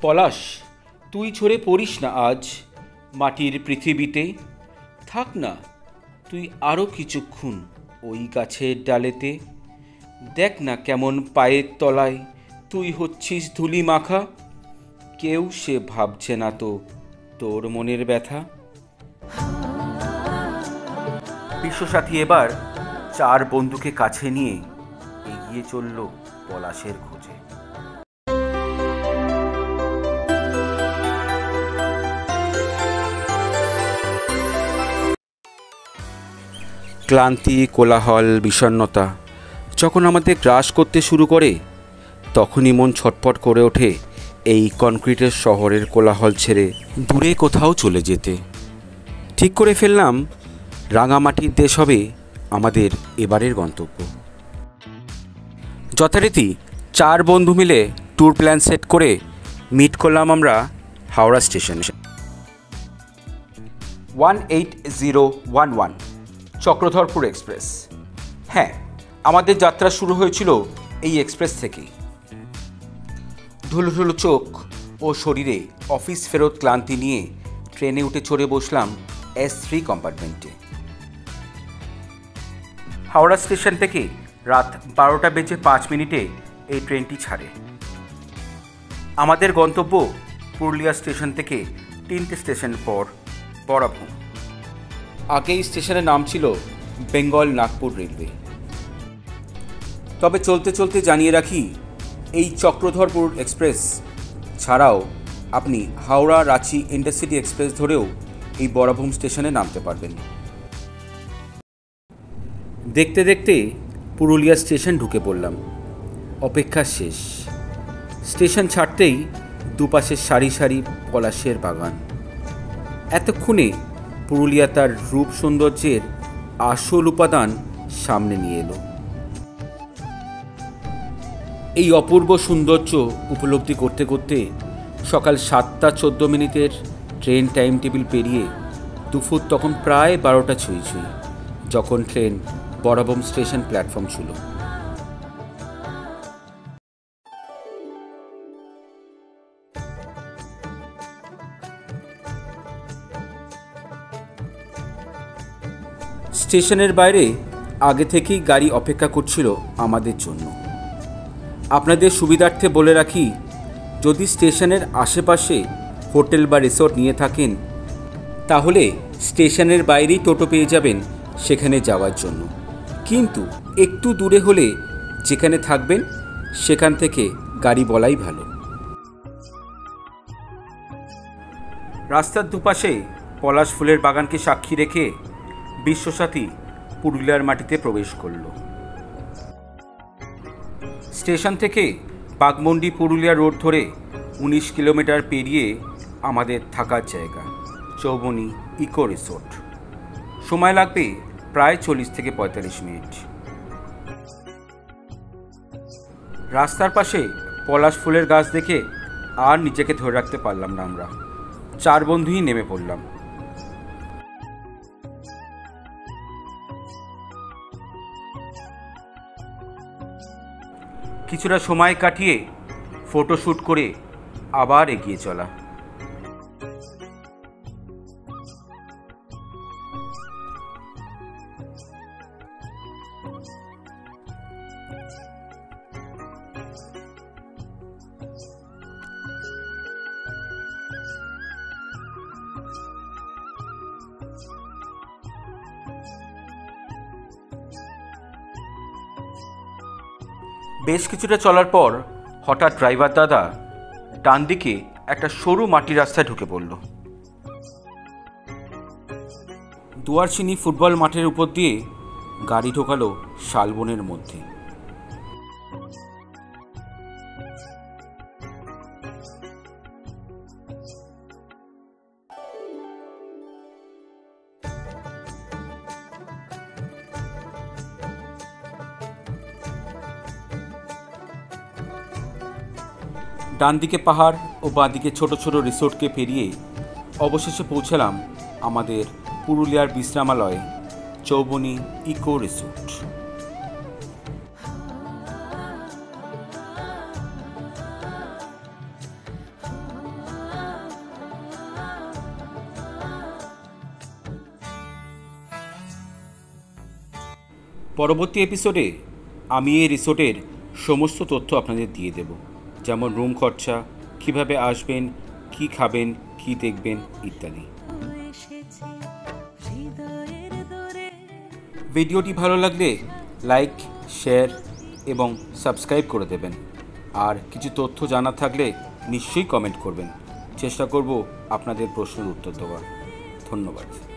পলাশ, তুই ঝরে পড়িস না আজ মাটির পৃথিবীতে। থাক না তুই আরও কিছুক্ষণ ওই গাছের ডালেতে। দেখ না কেমন পায়ের তলায় তুই হচ্ছিস ধুলি মাখা। কেউ সে ভাবছে না তো তোর মনের ব্যথা। বিশ্বসাথী এবার 4 বন্ধুকে কাছে নিয়ে এগিয়ে চলল পলাশের খোঁজে। ক্লান্তি, কোলাহল, বিষণ্ণতা যখন আমাদের গ্রাস করতে শুরু করে, তখনই মন ছটফট করে ওঠে এই কনক্রিটের শহরের কোলাহল ছেড়ে দূরে কোথাও চলে যেতে। ঠিক করে ফেললাম রাঙামাটির দেশ হবে আমাদের এবারের গন্তব্য। যথারীতি 4 বন্ধু মিলে ট্যুর প্ল্যান সেট করে মিট করলাম আমরা হাওড়া স্টেশনে। 18011 চক্রধরপুর এক্সপ্রেস। হ্যাঁ, আমাদের যাত্রা শুরু হয়েছিল এই এক্সপ্রেস থেকেই। ঢুলুঢুলু চোখ ও শরীরে অফিস ফেরত ক্লান্তি নিয়ে ট্রেনে উঠে চড়ে বসলাম S3 কম্পার্টমেন্টে। হাওড়া স্টেশন থেকে রাত 12:05 এই ট্রেনটি ছাড়ে। আমাদের গন্তব্য পুরুলিয়া স্টেশন থেকে 3টে স্টেশন পর বরাভূম। আগে এই স্টেশনের নাম ছিল বেঙ্গল নাগপুর রেলওয়ে। তবে চলতে চলতে জানিয়ে রাখি, এই চক্রধরপুর এক্সপ্রেস ছাড়াও আপনি হাওড়া রাঁচি ইন্টারসিটি এক্সপ্রেস ধরেও এই বরাভূম স্টেশনে নামতে পারবেন। দেখতে দেখতে পুরুলিয়া স্টেশন ঢুকে পড়লাম। অপেক্ষা শেষ। স্টেশন ছাড়তেই দুপাশে সারি সারি পলাশের বাগান। এতক্ষণে পুরুলিয়া তার রূপ সৌন্দর্যের আসল উপাদান সামনে নিয়ে এলো। এই অপূর্ব সৌন্দর্য উপলব্ধি করতে করতে সকাল 7:14 ট্রেন টাইম টেবিল পেরিয়ে দুপুর তখন প্রায় 12টা ছুঁই ছুঁই, যখন ট্রেন বরাভূম স্টেশন প্ল্যাটফর্ম ছিল। স্টেশনের বাইরে আগে থেকেই গাড়ি অপেক্ষা করছিল আমাদের জন্য। আপনাদের সুবিধার্থে বলে রাখি, যদি স্টেশনের আশেপাশে হোটেল বা রিসোর্ট নিয়ে থাকেন, তাহলে স্টেশনের বাইরেই টোটো পেয়ে যাবেন সেখানে যাওয়ার জন্য। কিন্তু একটু দূরে হলে যেখানে থাকবেন সেখান থেকে গাড়ি বলাই ভালো। রাস্তার দুপাশে পলাশ ফুলের বাগানকে সাক্ষী রেখে বিশ্বসাথী পুরুলিয়ার মাটিতে প্রবেশ করল। স্টেশন থেকে বাগমন্ডি পুরুলিয়া রোড ধরে 19 কিলোমিটার পেরিয়ে আমাদের থাকার জায়গা চৌবনি ইকো রিসোর্ট। সময় লাগবে প্রায় 40 থেকে 45 মিনিট। রাস্তার পাশে পলাশ ফুলের গাছ দেখে আর নিজেকে ধরে রাখতে পারলাম না। আমরা 4 বন্ধুই নেমে পড়লাম। কিছুটা সময় কাটিয়ে ফটোশ্যুট করে আবার এগিয়ে চলা। বেশ কিছুটা চলার পর হঠাৎ ড্রাইভার দাদা ডান দিকে একটা সরু মাটির রাস্তায় ঢুকে পড়ল। দুয়ারচিনি ফুটবল মাঠের উপর দিয়ে গাড়ি ঢোকালো শালবনের মধ্যে। ডান দিকে পাহাড় ও বাঁ দিকে ছোট ছোট রিসোর্টকে পেরিয়ে অবশেষে পৌঁছালাম আমাদের পুরুলিয়ার বিশ্রামালয় চৌবনি ইকো রিসোর্ট। পরবর্তী এপিসোডে আমি এই রিসোর্টের সমস্ত তথ্য আপনাদের দিয়ে দেব, যেমন রুম খরচা, কিভাবে আসবেন, কি খাবেন, কি দেখবেন ইত্যাদি। ভিডিওটি ভালো লাগলে লাইক, শেয়ার এবং সাবস্ক্রাইব করে দেবেন। আর কিছু তথ্য জানা থাকলে নিশ্চয়ই কমেন্ট করবেন। চেষ্টা করব আপনাদের প্রশ্নের উত্তর দেওয়ার। ধন্যবাদ।